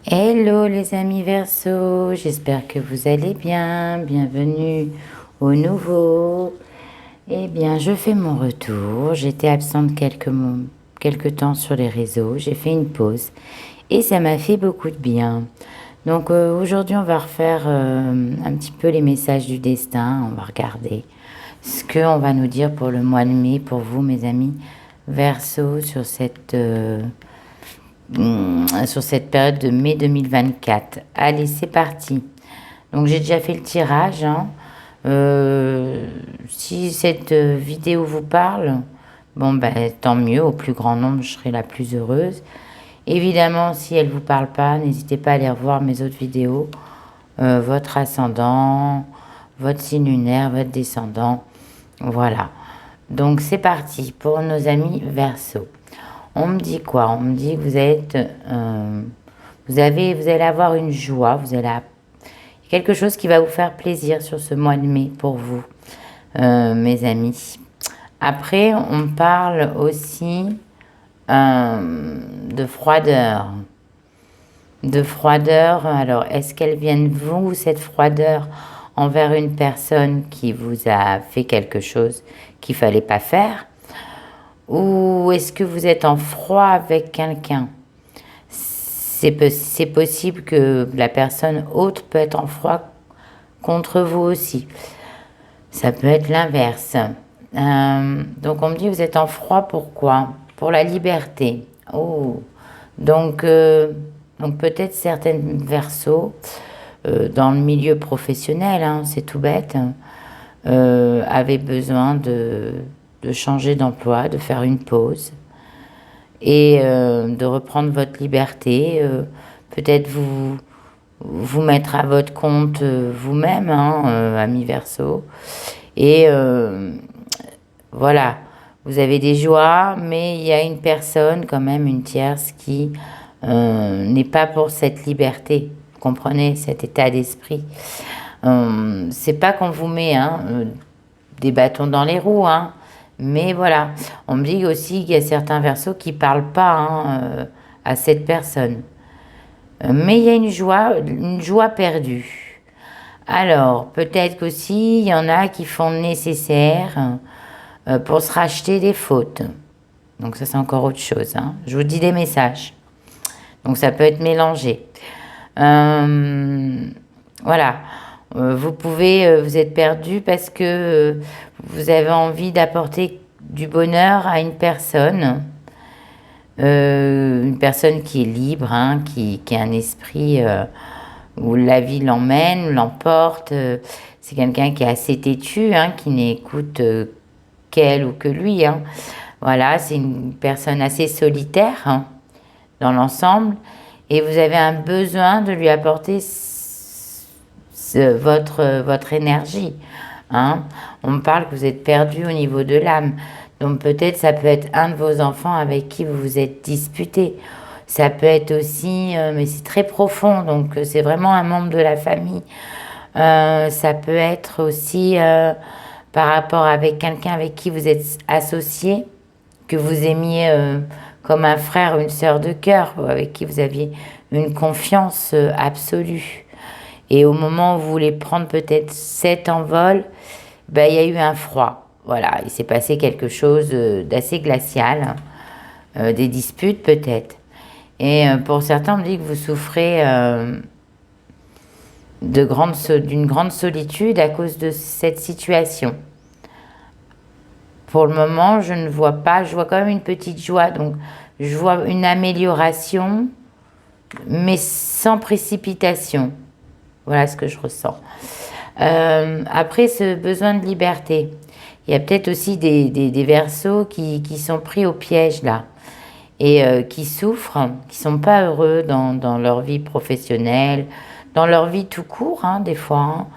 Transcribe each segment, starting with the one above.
Hello les amis Verseau, j'espère que vous allez bien. Bienvenue au nouveau. Eh bien, je fais mon retour. J'étais absente quelques temps sur les réseaux. J'ai fait une pause et ça m'a fait beaucoup de bien. Donc aujourd'hui, on va refaire un petit peu les messages du destin. On va regarder ce qu'on va nous dire pour le mois de mai, pour vous, mes amis Verseau, sur cette période de mai 2024. Allez, c'est parti. Donc j'ai déjà fait le tirage, hein. Si cette vidéo vous parle, bon ben tant mieux, au plus grand nombre, je serai la plus heureuse. Évidemment, si elle vous parle pas, n'hésitez pas à aller revoir mes autres vidéos. Votre ascendant, votre signe lunaire, votre descendant. Voilà. Donc c'est parti pour nos amis Verseau. On me dit quoi? On me dit que vous allez avoir une joie, quelque chose qui va vous faire plaisir sur ce mois de mai pour vous, mes amis. Après, on parle aussi de froideur. De froideur, alors est-ce qu'elle vient de vous, cette froideur, envers une personne qui vous a fait quelque chose qu'il fallait pas faire? Ou est-ce que vous êtes en froid avec quelqu'un? C'est possible que la personne autre peut être en froid contre vous aussi. Ça peut être l'inverse. Donc on me dit vous êtes en froid, pourquoi? Pour la liberté. Oh. Donc peut-être certaines Verseaux, dans le milieu professionnel, hein, c'est tout bête, avaient besoin de changer d'emploi, de faire une pause et de reprendre votre liberté, peut-être vous mettre à votre compte vous-même, hein, ami Verseau. Et voilà, vous avez des joies, mais il y a une personne, quand même, une tierce, qui n'est pas pour cette liberté. Vous comprenez, cet état d'esprit. C'est pas qu'on vous met des bâtons dans les roues, hein. Mais voilà, on me dit aussi qu'il y a certains Verseaux qui ne parlent pas, hein, à cette personne. Mais il y a une joie perdue. Alors, peut-être qu'aussi, il y en a qui font le nécessaire pour se racheter des fautes. Donc ça, c'est encore autre chose, hein. Je vous dis des messages. Donc ça peut être mélangé. Voilà. Vous êtes perdu parce que vous avez envie d'apporter du bonheur à une personne qui est libre, hein, qui a un esprit où la vie l'emmène, l'emporte. C'est quelqu'un qui est assez têtu, hein, qui n'écoute qu'elle ou que lui, hein. Voilà, c'est une personne assez solitaire, hein, dans l'ensemble. Et vous avez un besoin de lui apporter votre énergie, hein. On me parle que vous êtes perdu au niveau de l'âme. Donc peut-être ça peut être un de vos enfants avec qui vous vous êtes disputé. Ça peut être aussi, mais c'est très profond, donc c'est vraiment un membre de la famille. Ça peut être aussi par rapport avec quelqu'un avec qui vous êtes associé, que vous aimiez comme un frère ou une sœur de cœur, avec qui vous aviez une confiance absolue. Et au moment où vous voulez prendre peut-être cet envol, ben, il y a eu un froid. Voilà, il s'est passé quelque chose d'assez glacial, des disputes peut-être. Et pour certains, on me dit que vous souffrez d'une grande solitude à cause de cette situation. Pour le moment, je ne vois pas, je vois quand même une petite joie, donc je vois une amélioration, mais sans précipitation. Voilà ce que je ressens. Après, ce besoin de liberté, il y a peut-être aussi des Verseaux qui sont pris au piège là et qui souffrent, qui sont pas heureux dans leur vie professionnelle, dans leur vie tout court, hein, des fois, hein.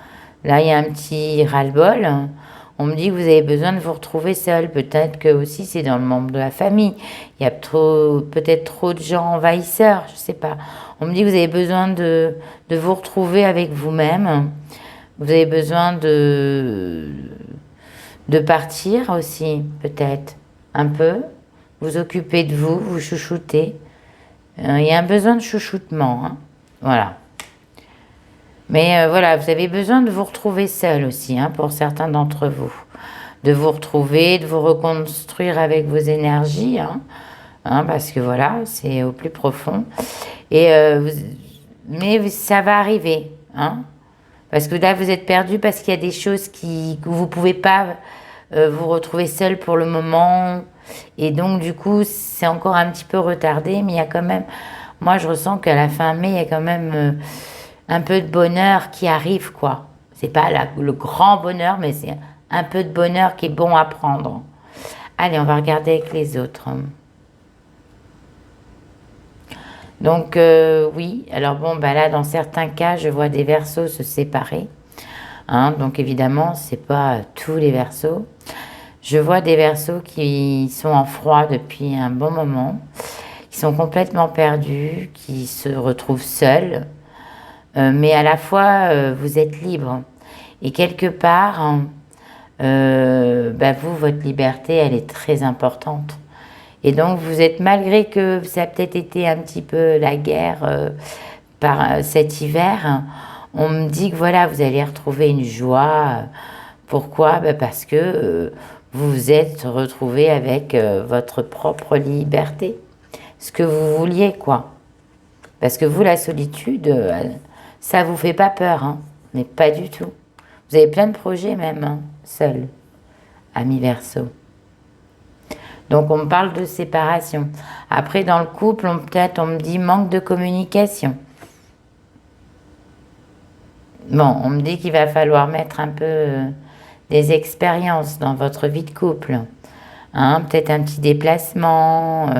Là, il y a un petit ras-le-bol. On me dit que vous avez besoin de vous retrouver seul. Peut-être que aussi c'est dans le membre de la famille. Il y a peut-être trop de gens envahisseurs, je sais pas. On me dit que vous avez besoin de vous retrouver avec vous-même. Vous avez besoin de partir aussi, peut-être, un peu. Vous occuper de vous, vous chouchouter. Il y a un besoin de chouchoutement, hein. Voilà. Mais voilà, vous avez besoin de vous retrouver seul aussi, hein, pour certains d'entre vous. De vous retrouver, de vous reconstruire avec vos énergies, hein, parce que voilà, c'est au plus profond. Et, mais ça va arriver, hein, parce que là, vous êtes perdu parce qu'il y a des choses que vous ne pouvez pas vous retrouver seul pour le moment. Et donc, du coup, c'est encore un petit peu retardé, mais il y a quand même... Moi, je ressens qu'à la fin mai, il y a quand même un peu de bonheur qui arrive, quoi. C'est pas le grand bonheur, mais c'est un peu de bonheur qui est bon à prendre. Allez, on va regarder avec les autres. Donc, oui. Alors bon, bah là, dans certains cas, je vois des Verseaux se séparer. Hein, donc, évidemment, c'est pas tous les Verseaux. Je vois des Verseaux qui sont en froid depuis un bon moment, qui sont complètement perdus, qui se retrouvent seuls. Mais à la fois, vous êtes libre. Et quelque part, bah vous, votre liberté, elle est très importante. Et donc, vous êtes, malgré que ça a peut-être été un petit peu la guerre par cet hiver, on me dit que voilà, vous allez retrouver une joie. Pourquoi? Bah parce que vous vous êtes retrouvé avec votre propre liberté. Ce que vous vouliez, quoi. Parce que vous, la solitude, ça vous fait pas peur, hein, mais pas du tout. Vous avez plein de projets même, hein, seul, ami Verseau. Donc on me parle de séparation. Après, dans le couple, peut-être on me dit manque de communication. Bon, on me dit qu'il va falloir mettre un peu des expériences dans votre vie de couple. Hein, peut-être un petit déplacement,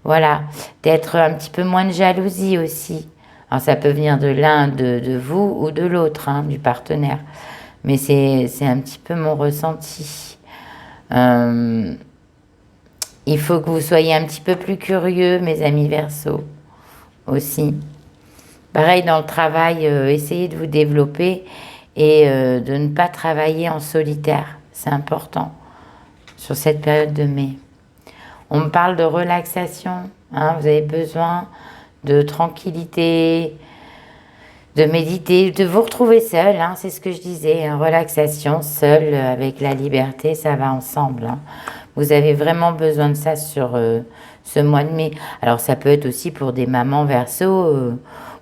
voilà. Peut-être un petit peu moins de jalousie aussi. Alors ça peut venir de l'un de vous ou de l'autre, hein, du partenaire. Mais c'est un petit peu mon ressenti. Il faut que vous soyez un petit peu plus curieux, mes amis Verseaux, aussi. Pareil, dans le travail, essayez de vous développer et de ne pas travailler en solitaire. C'est important sur cette période de mai. On me parle de relaxation. Hein, vous avez besoin de tranquillité, de méditer, de vous retrouver seul. Hein, c'est ce que je disais. Hein, relaxation, seul, avec la liberté, ça va ensemble. Hein. Vous avez vraiment besoin de ça sur ce mois de mai. Alors, ça peut être aussi pour des mamans Verseaux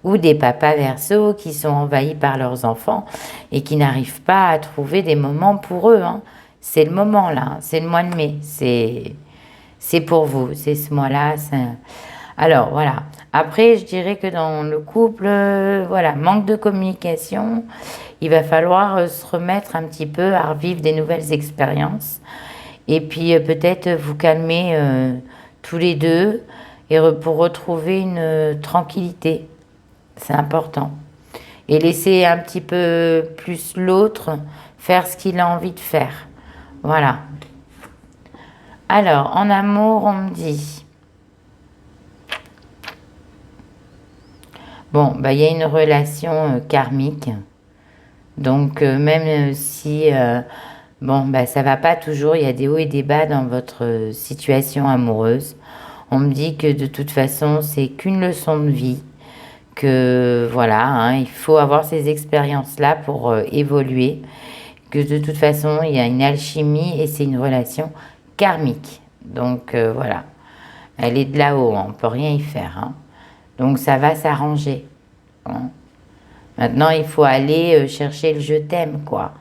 ou des papas Verseaux qui sont envahis par leurs enfants et qui n'arrivent pas à trouver des moments pour eux. Hein. C'est le moment, là. C'est le mois de mai. C'est pour vous. C'est ce mois-là. Alors, voilà. Après, je dirais que dans le couple, voilà, manque de communication. Il va falloir se remettre un petit peu à revivre des nouvelles expériences. Et puis peut-être vous calmer tous les deux et pour retrouver une tranquillité. C'est important. Et laisser un petit peu plus l'autre faire ce qu'il a envie de faire. Voilà. Alors, en amour, on me dit... Bon, bah, il y a une relation karmique. Donc, même si... bon, bah, ça va pas toujours, il y a des hauts et des bas dans votre situation amoureuse. On me dit que de toute façon, c'est qu'une leçon de vie, que voilà, hein, il faut avoir ces expériences-là pour évoluer, que de toute façon, il y a une alchimie et c'est une relation karmique. Donc voilà, elle est de là-haut, on ne peut rien y faire. Hein. Donc ça va s'arranger. Hein. Maintenant, il faut aller chercher le je t'aime, quoi.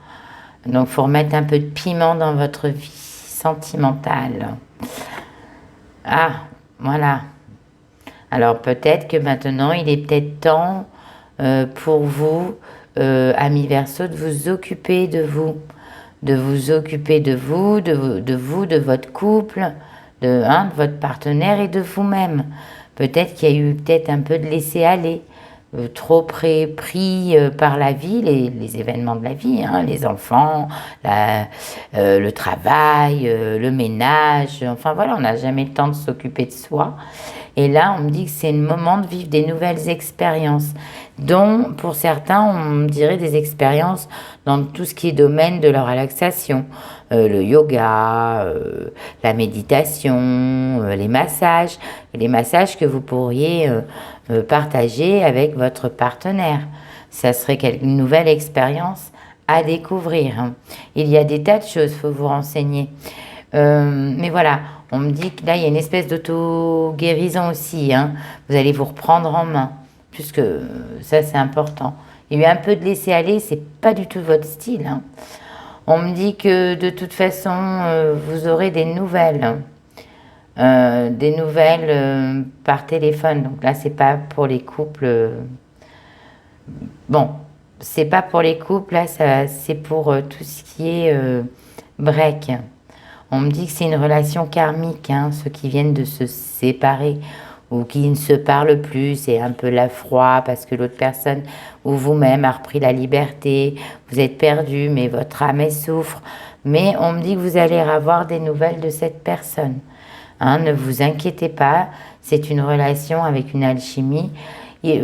Donc, il faut remettre un peu de piment dans votre vie sentimentale. Ah, voilà. Alors, peut-être que maintenant, il est peut-être temps pour vous, amis Verseaux, de vous occuper de vous. De vous occuper de vous, de votre couple, de votre partenaire et de vous-même. Peut-être qu'il y a eu peut-être un peu de laisser-aller. Trop pris par la vie, les événements de la vie, hein, les enfants, le travail, le ménage, enfin voilà, on n'a jamais le temps de s'occuper de soi. Et là, on me dit que c'est le moment de vivre des nouvelles expériences, dont pour certains, on dirait des expériences dans tout ce qui est domaine de la relaxation, le yoga, la méditation, les massages que vous pourriez partager avec votre partenaire. Ça serait une nouvelle expérience à découvrir. Il y a des tas de choses, il faut vous renseigner. Mais voilà, on me dit que là, il y a une espèce d'auto-guérison aussi. Vous allez vous reprendre en main, puisque ça, c'est important. Il y a eu un peu de laisser aller, c'est pas du tout votre style. On me dit que de toute façon, vous aurez des nouvelles. Par téléphone. Donc là, c'est pas pour les couples. Bon, c'est pas pour les couples, là, c'est pour tout ce qui est break. On me dit que c'est une relation karmique, ceux qui viennent de se séparer ou qui ne se parlent plus, c'est un peu la froid parce que l'autre personne ou vous-même a repris la liberté, vous êtes perdu, mais votre âme elle souffre. Mais on me dit que vous allez avoir des nouvelles de cette personne. Ne vous inquiétez pas, c'est une relation avec une alchimie. Et,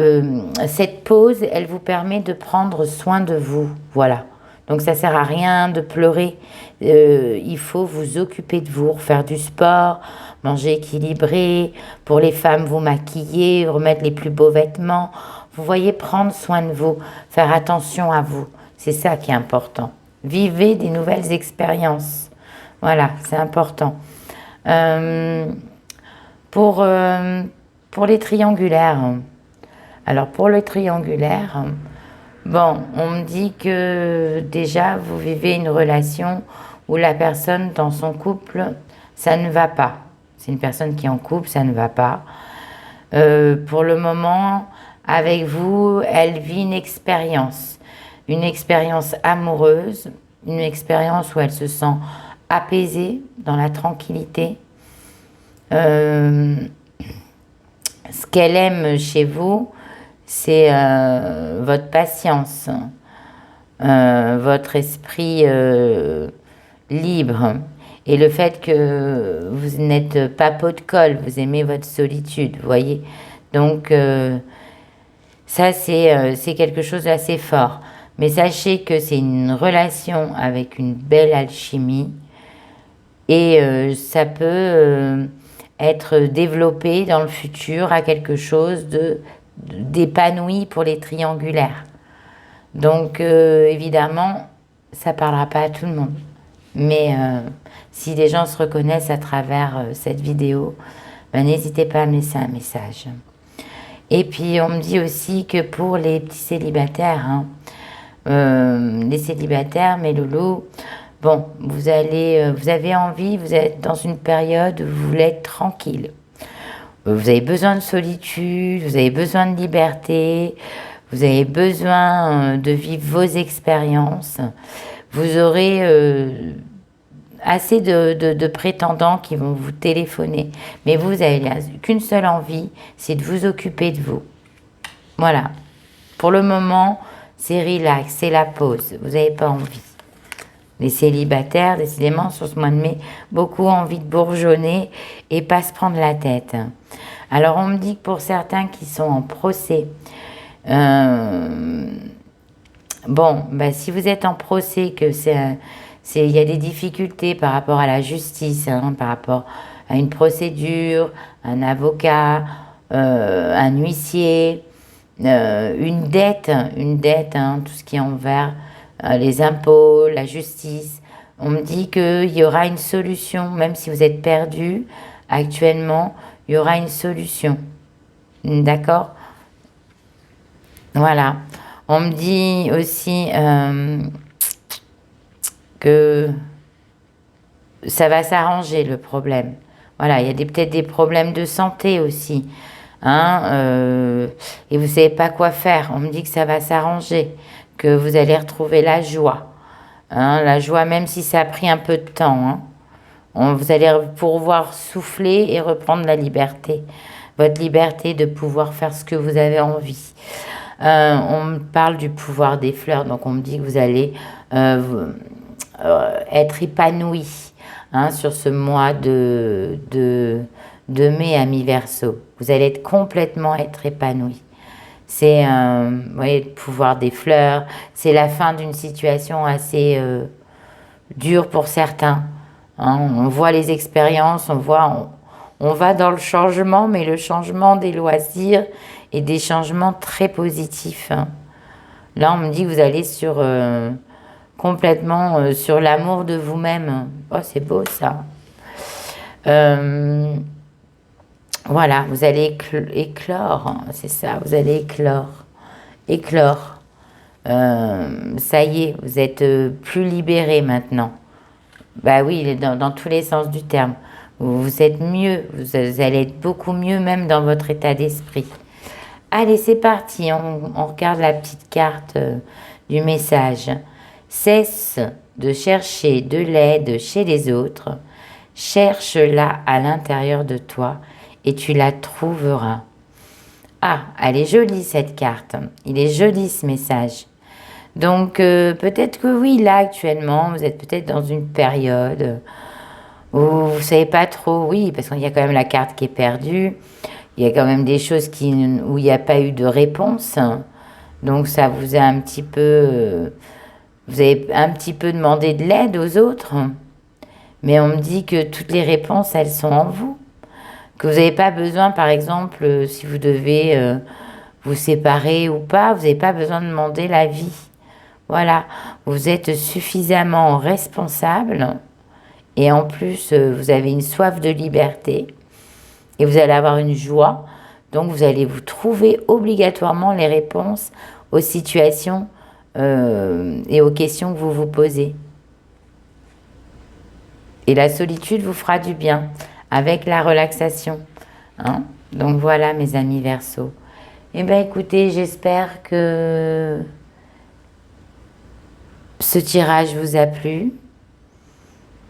cette pause, elle vous permet de prendre soin de vous, voilà. Donc ça sert à rien de pleurer, il faut vous occuper de vous, faire du sport, manger équilibré, pour les femmes vous maquiller, remettre les plus beaux vêtements. Vous voyez, prendre soin de vous, faire attention à vous, c'est ça qui est important. Vivez des nouvelles expériences, voilà, c'est important. Pour les triangulaires, alors pour le triangulaire, bon, on me dit que déjà vous vivez une relation où la personne dans son couple, ça ne va pas. C'est une personne qui est en couple, ça ne va pas. Pour le moment, avec vous, elle vit une expérience amoureuse, une expérience où elle se sent apaisée, dans la tranquillité. Ce qu'elle aime chez vous, c'est votre patience, votre esprit libre et le fait que vous n'êtes pas pot de colle, vous aimez votre solitude, vous voyez. Donc ça c'est quelque chose d'assez fort. Mais sachez que c'est une relation avec une belle alchimie et ça peut être développé dans le futur à quelque chose d'épanoui pour les triangulaires. Donc évidemment, ça ne parlera pas à tout le monde. Mais si des gens se reconnaissent à travers cette vidéo, n'hésitez pas à me laisser un message. Et puis on me dit aussi que pour les petits célibataires, les célibataires, mes loulous, bon, vous avez envie, vous êtes dans une période où vous voulez être tranquille. Vous avez besoin de solitude, vous avez besoin de liberté, vous avez besoin de vivre vos expériences. Vous aurez assez de prétendants qui vont vous téléphoner. Mais vous n'avez qu'une seule envie, c'est de vous occuper de vous. Voilà. Pour le moment, c'est relax, c'est la pause. Vous n'avez pas envie. Les célibataires, décidément, sur ce mois de mai, beaucoup ont envie de bourgeonner et pas se prendre la tête. Alors, on me dit que pour certains qui sont en procès, bon, si vous êtes en procès, que il y a des difficultés par rapport à la justice, par rapport à une procédure, un avocat, un huissier, une dette, tout ce qui est envers les impôts, la justice. On me dit qu'il y aura une solution, même si vous êtes perdu actuellement, il y aura une solution. D'accord ? Voilà. On me dit aussi que ça va s'arranger le problème. Voilà, il y a peut-être des problèmes de santé aussi. Et vous ne savez pas quoi faire. On me dit que ça va s'arranger, que vous allez retrouver la joie. La joie, même si ça a pris un peu de temps. Vous allez pouvoir souffler et reprendre la liberté. Votre liberté de pouvoir faire ce que vous avez envie. On me parle du pouvoir des fleurs, donc on me dit que vous allez être épanoui sur ce mois de de mai à mi-Verseau. Vous allez complètement être épanoui. C'est vous voyez, le pouvoir des fleurs. C'est la fin d'une situation assez dure pour certains. Hein. On voit les expériences, on va dans le changement, mais le changement des loisirs et des changements très positifs. Hein. Là, on me dit que vous allez sur complètement sur l'amour de vous-même. Oh, c'est beau ça. Voilà, vous allez éclore, hein, c'est ça, vous allez éclore. Éclore. Ça y est, vous êtes plus libéré maintenant. Bah oui, dans tous les sens du terme. Vous êtes mieux, vous allez être beaucoup mieux même dans votre état d'esprit. Allez, c'est parti, on regarde la petite carte du message. Cesse de chercher de l'aide chez les autres. Cherche-la à l'intérieur de toi et tu la trouveras. Ah, elle est jolie cette carte. Il est joli ce message. Donc peut-être que oui, là actuellement, vous êtes peut-être dans une période où vous ne savez pas trop, oui, parce qu'il y a quand même la carte qui est perdue. Il y a quand même des choses où il n'y a pas eu de réponse. Donc ça vous a un petit peu... vous avez un petit peu demandé de l'aide aux autres. Mais on me dit que toutes les réponses, elles sont en vous. Que vous n'avez pas besoin, par exemple, si vous devez vous séparer ou pas, vous n'avez pas besoin de demander l'avis. Voilà, vous êtes suffisamment responsable et en plus, vous avez une soif de liberté et vous allez avoir une joie. Donc, vous allez vous trouver obligatoirement les réponses aux situations et aux questions que vous vous posez. Et la solitude vous fera du bien avec la relaxation. Hein? Donc voilà mes amis Verseau. Eh bien écoutez, j'espère que ce tirage vous a plu.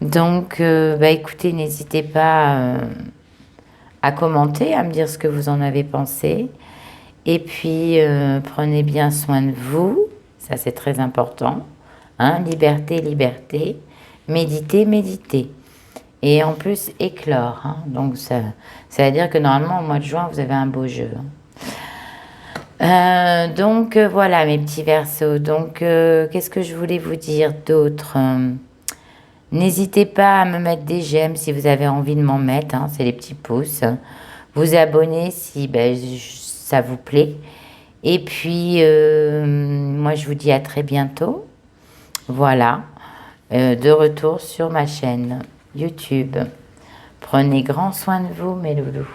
Donc écoutez, n'hésitez pas à commenter, à me dire ce que vous en avez pensé. Et puis prenez bien soin de vous, ça c'est très important. Hein? Liberté, liberté. Méditer, méditer. Et en plus, éclore. Hein. Donc, ça veut dire que normalement, au mois de juin, vous avez un beau jeu. Donc, voilà, mes petits Verseaux. Donc, qu'est-ce que je voulais vous dire d'autre? N'hésitez pas à me mettre des j'aime si vous avez envie de m'en mettre. Hein, c'est les petits pouces. Vous abonner si ça vous plaît. Et puis, moi, je vous dis à très bientôt. Voilà. De retour sur ma chaîne YouTube. Prenez grand soin de vous, mes loulous.